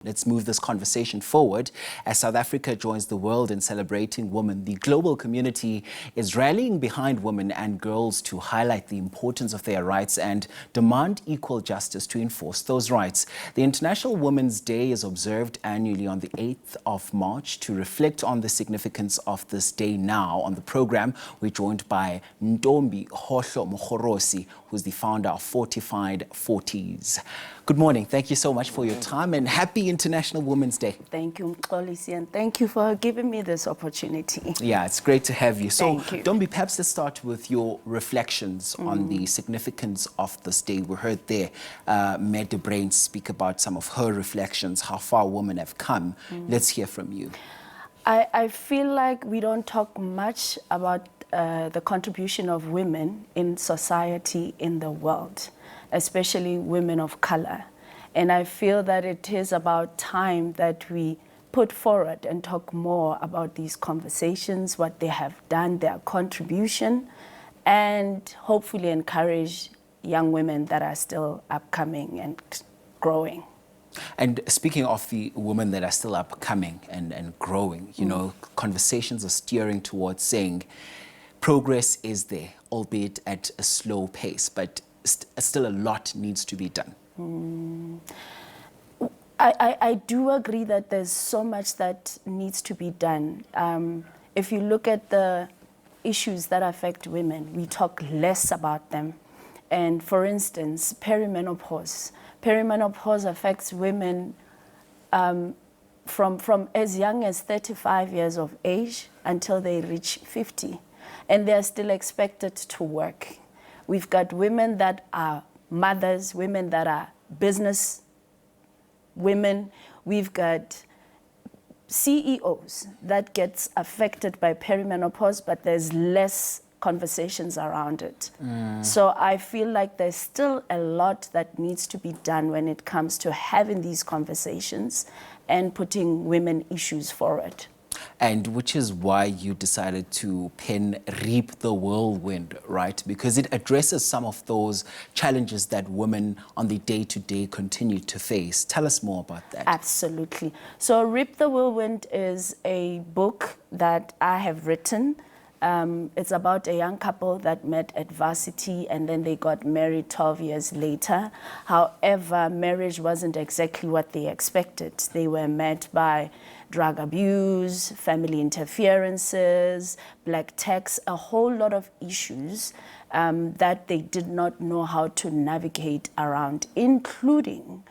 Let's move this conversation forward. As South Africa joins the world in celebrating women, the global community is rallying behind women and girls to highlight the importance of their rights and demand equal justice to enforce those rights. The International Women's Day is observed annually on the 8th of March. To reflect on the significance of this day now, on the program, we're joined by Ntombi Mogorosi, who's the founder of Fortified Forties. Good morning. Thank you so much for your time and happy International Women's Day. Thank you, Mogorosi, and thank you for giving me this opportunity. Yeah, it's great to have you. So, Thank you. Ntombi, perhaps let's start with your reflections on the significance of this day. We heard there Mad Brain speak about some of her reflections, how far women have come. Let's hear from you. I feel like we don't talk much about the contribution of women in society, in the world, especially women of color. And I feel that it is about time that we put forward and talk more about these conversations, what they have done, their contribution, and hopefully encourage young women that are still upcoming and growing. And speaking of the women that are still upcoming and growing, you know, conversations are steering towards saying progress is there, albeit at a slow pace, but still a lot needs to be done. I do agree that there's so much that needs to be done. If you look at the issues that affect women, we talk less about them. And for instance, perimenopause. Perimenopause affects women from as young as 35 years of age until they reach 50. And they're still expected to work. We've got women that are mothers, women that are business women. We've got CEOs that gets affected by perimenopause, but there's less conversations around it. So I feel like there's still a lot that needs to be done when it comes to having these conversations and putting women issues forward. And which is why you decided to pen Reap the Whirlwind, right? Because it addresses some of those challenges that women on the day-to-day continue to face. Tell us more about that. Absolutely. So Reap the Whirlwind is a book that I have written. It's about a young couple that met at varsity and then they got married 12 years later. However, marriage wasn't exactly what they expected. They were met by drug abuse, family interferences, black tax, a whole lot of issues that they did not know how to navigate around, including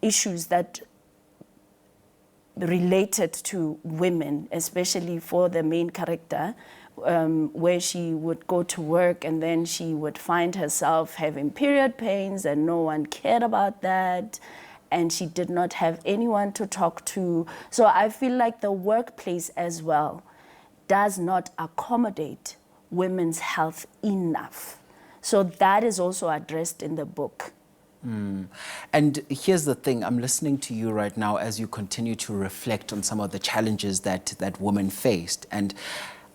issues that related to women, especially for the main character, where she would go to work and then she would find herself having period pains and no one cared about that. And she did not have anyone to talk to. So I feel like the workplace as well does not accommodate women's health enough. So that is also addressed in the book. And here's the thing, I'm listening to you right now as you continue to reflect on some of the challenges that women faced. And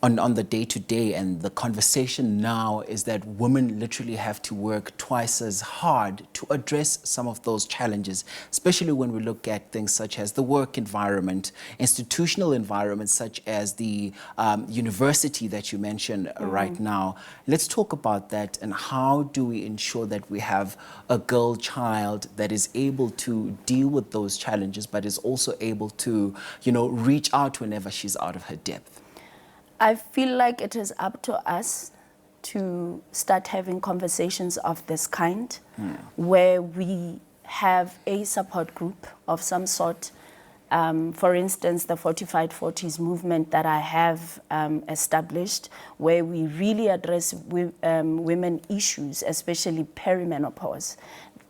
on the day-to-day, and the conversation now is that women literally have to work twice as hard to address some of those challenges, especially when we look at things such as the work environment, institutional environments such as the university that you mentioned right now. Let's talk about that, and how do we ensure that we have a girl child that is able to deal with those challenges but is also able to, you know, reach out whenever she's out of her depth? I feel like it is up to us to start having conversations of this kind, where we have a support group of some sort. For instance, the Fortified Forties movement that I have established, where we really address women issues, especially perimenopause,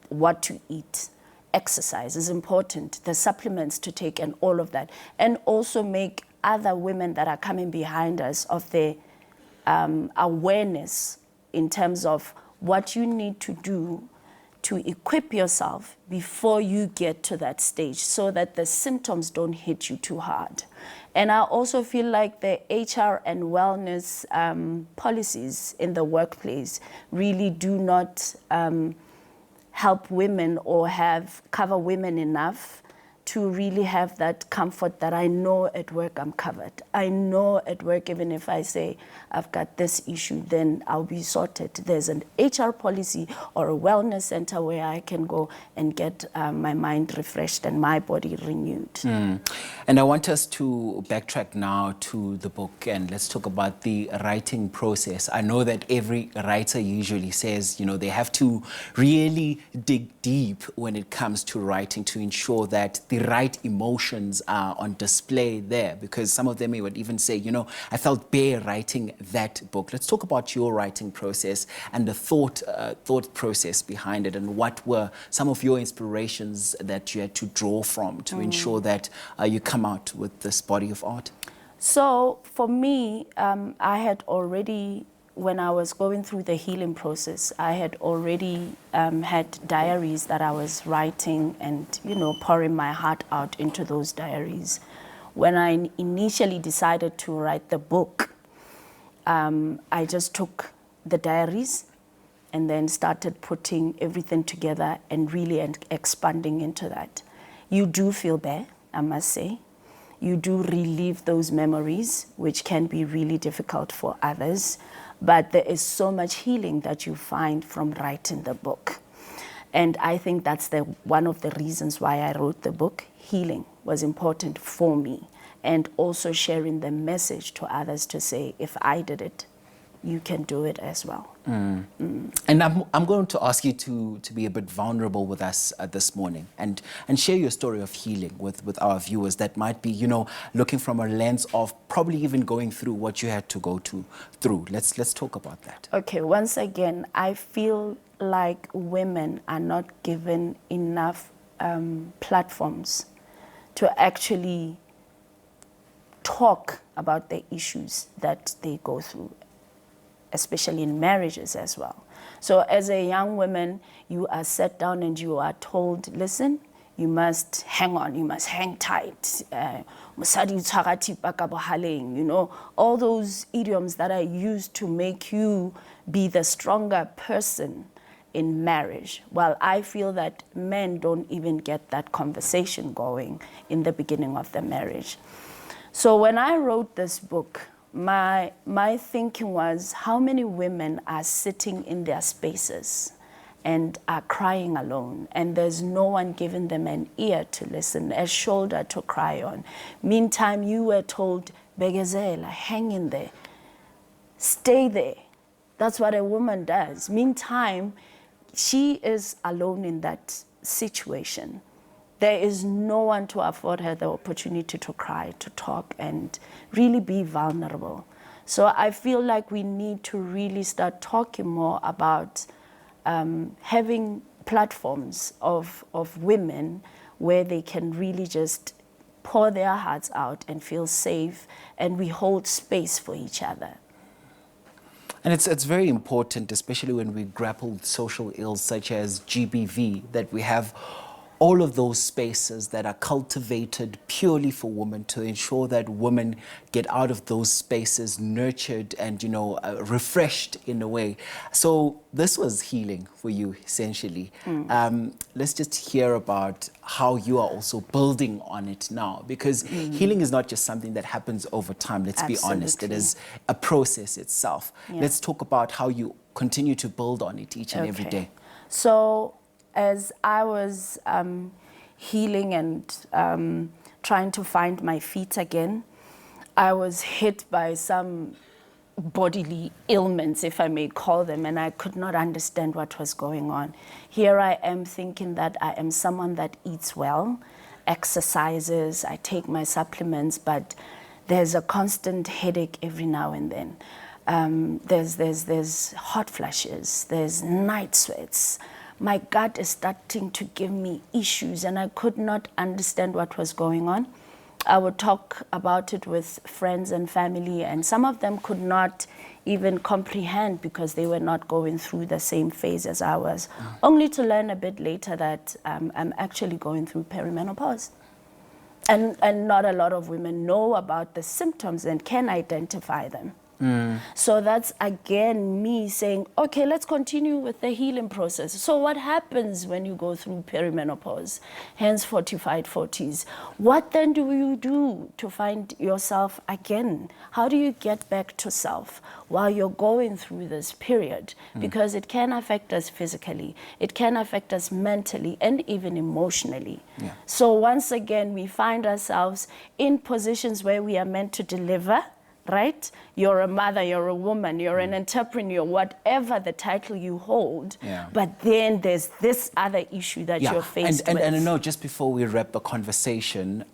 what to eat. Exercise is important, the supplements to take and all of that. And also make other women that are coming behind us of the awareness in terms of what you need to do to equip yourself before you get to that stage so that the symptoms don't hit you too hard. And I also feel like the HR and wellness policies in the workplace really do not help women or cover women enough to really have that comfort that I know at work I'm covered. I know at work, even if I say I've got this issue, then I'll be sorted. There's an HR policy or a wellness center where I can go and get my mind refreshed and my body renewed. And I want us to backtrack now to the book, and let's talk about the writing process. I know that every writer usually says, you know, they have to really dig deep when it comes to writing to ensure that the right emotions are on display there, because some of them would even say, you know, I felt bare writing that book. Let's talk about your writing process and the thought process behind it, and what were some of your inspirations that you had to draw from to ensure that you come out with this body of art. So for me, I had already, when I was going through the healing process, I had already had diaries that I was writing and, you know, pouring my heart out into those diaries. When I initially decided to write the book, I just took the diaries and then started putting everything together and really expanding into that. You do feel bad, I must say. You do relive those memories, which can be really difficult for others. But there is so much healing that you find from writing the book. And I think that's one of the reasons why I wrote the book. Healing was important for me. And also sharing the message to others to say, if I did it, you can do it as well. And I'm going to ask you to be a bit vulnerable with us this morning and share your story of healing with our viewers that might be, you know, looking from a lens of probably even going through what you had to go through. Let's talk about that. Okay, once again, I feel like women are not given enough platforms to actually talk about the issues that they go through, especially in marriages as well. So as a young woman, you are sat down and you are told, listen, you must hang on, you must hang tight. You know, all those idioms that are used to make you be the stronger person in marriage. Well, I feel that men don't even get that conversation going in the beginning of the marriage. So when I wrote this book, my thinking was, how many women are sitting in their spaces and are crying alone, and there's no one giving them an ear to listen, a shoulder to cry on. Meantime, you were told, begezela, hang in there, stay there. That's what a woman does. Meantime, she is alone in that situation. There is no one to afford her the opportunity to cry, to talk, and really be vulnerable. So I feel like we need to really start talking more about having platforms of women where they can really just pour their hearts out and feel safe, and we hold space for each other. And it's very important, especially when we grapple with social ills such as GBV, that we have all of those spaces that are cultivated purely for women, to ensure that women get out of those spaces nurtured and, you know, refreshed in a way. So this was healing for you, essentially. Let's just hear about how you are also building on it now, because healing is not just something that happens over time. Let's be honest. It is a process itself. Yeah. Let's talk about how you continue to build on it each and every day. So as I was healing and trying to find my feet again, I was hit by some bodily ailments, if I may call them, and I could not understand what was going on. Here I am thinking that I am someone that eats well, exercises, I take my supplements, but there's a constant headache every now and then. There's hot flashes, there's night sweats. My gut is starting to give me issues, and I could not understand what was going on. I would talk about it with friends and family, and some of them could not even comprehend because they were not going through the same phase as I was, only to learn a bit later that I'm actually going through perimenopause. And not a lot of women know about the symptoms and can identify them. So that's again me saying, okay, let's continue with the healing process. So what happens when you go through perimenopause, hence Fortified 40s? What then do you do to find yourself again? How do you get back to self while you're going through this period? Because it can affect us physically, it can affect us mentally, and even emotionally. Yeah. So once again, we find ourselves in positions where we are meant to deliver, right? You're a mother, you're a woman, you're an entrepreneur, whatever the title you hold. Yeah. But then there's this other issue that you're faced with. And I know just before we wrap the conversation,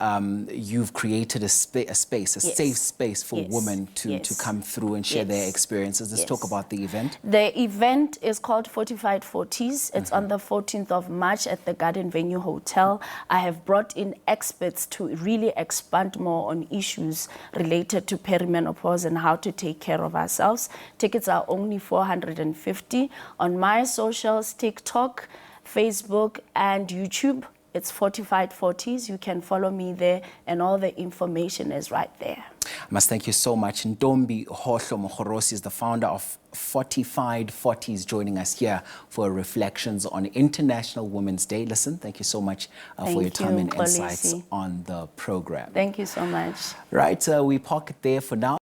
you've created a space, a safe space for women to come through and share their experiences. Let's talk about the event. The event is called Fortified Forties. It's on the 14th of March at the Garden Venue Hotel. I have brought in experts to really expand more on issues related to perimenopause and how to take care of ourselves. Tickets are only 450. On my socials, TikTok, Facebook, and YouTube, it's Fortified 40s. You can follow me there, and all the information is right there. I must thank you so much. Ntombi Hoohlo Mogorosi is the founder of Fortified 40s, joining us here for reflections on International Women's Day. Listen, thank you so much for your time and insights on the program. Thank you so much. Right, we park it there for now.